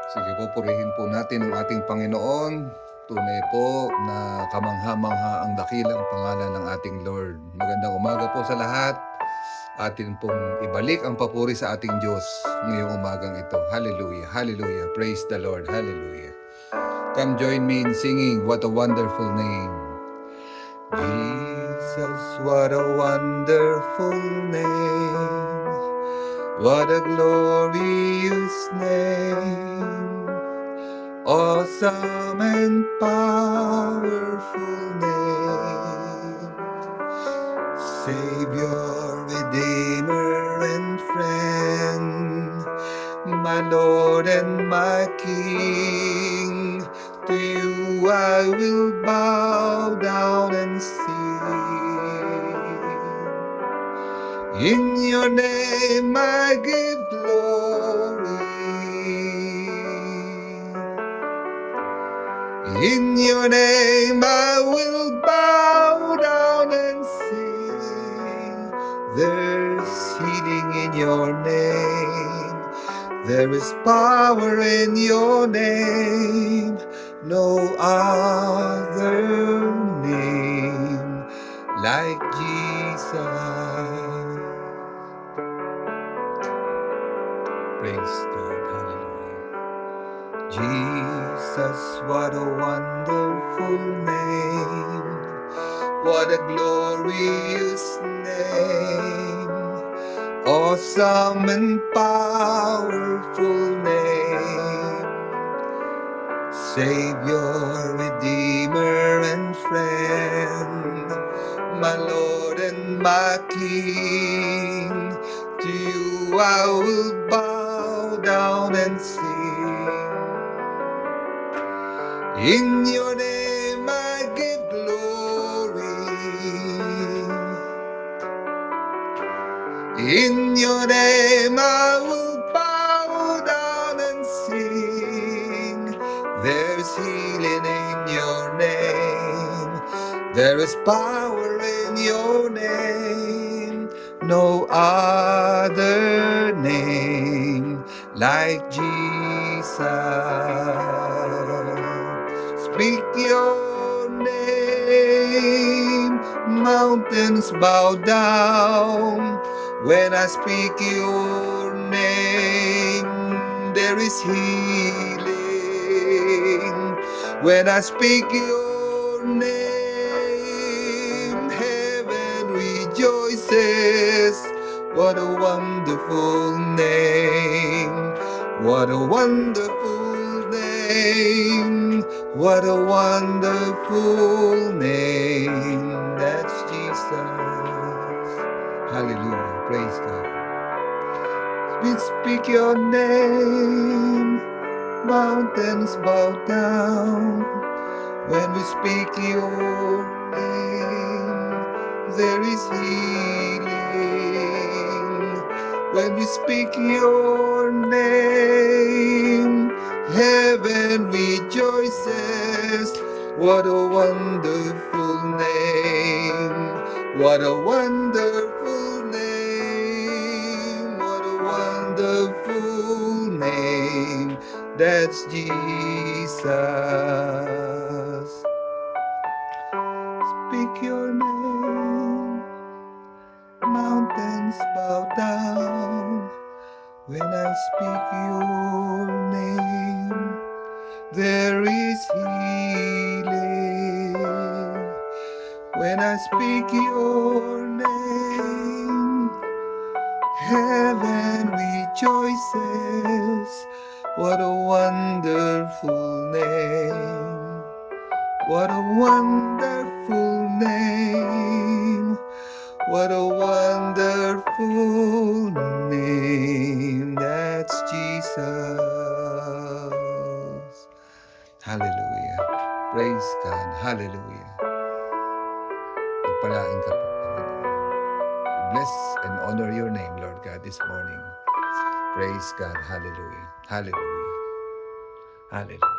Sige po, purihin po natin ang ating Panginoon. Tunay po na kamangha-mangha ang dakilang pangalan ng ating Lord. Magandang umaga po sa lahat. Atin pong ibalik ang papuri sa ating Diyos ngayong umagang ito. Hallelujah, hallelujah, praise the Lord, hallelujah. Come join me in singing, what a wonderful name. Jesus, what a wonderful name. What a glorious name, awesome and powerful name. Savior, Redeemer and friend, my Lord and my King. To you I will bow down and sing. In your name I give glory. In your name I will bow down and sing. There's healing in your name. There is power in your name. No other name like Jesus. Praise God, hallelujah. Jesus, what a wonderful name. What a glorious name. Awesome and powerful name. Savior, Redeemer and friend, my Lord and my King. To you I will bow down and sing. In your name I give glory. In your name I will bow down and sing. There's healing in your name. There is power in your name. No other name like Jesus. Speak your name, mountains bow down. When I speak your name, there is healing. When I speak your name, heaven rejoices. What a wonderful name. What a wonderful name. What a wonderful name. That's Jesus. Hallelujah. Praise God. We speak your name. Mountains bow down. When we speak your name, there is healing. When we speak your name, heaven rejoices. What a wonderful name. What a wonderful name. What a wonderful name. That's Jesus. Speak your name. Mountains bow down. When I speak your name, there is healing. When I speak your name, heaven rejoices. What a wonderful name. What a wonderful name. What a wonderful name. That's Jesus. Hallelujah. Praise God. Hallelujah. Pagpalain ka po, Panginoon. We bless and honor your name, Lord God, this morning. Praise God. Hallelujah. Hallelujah. Hallelujah.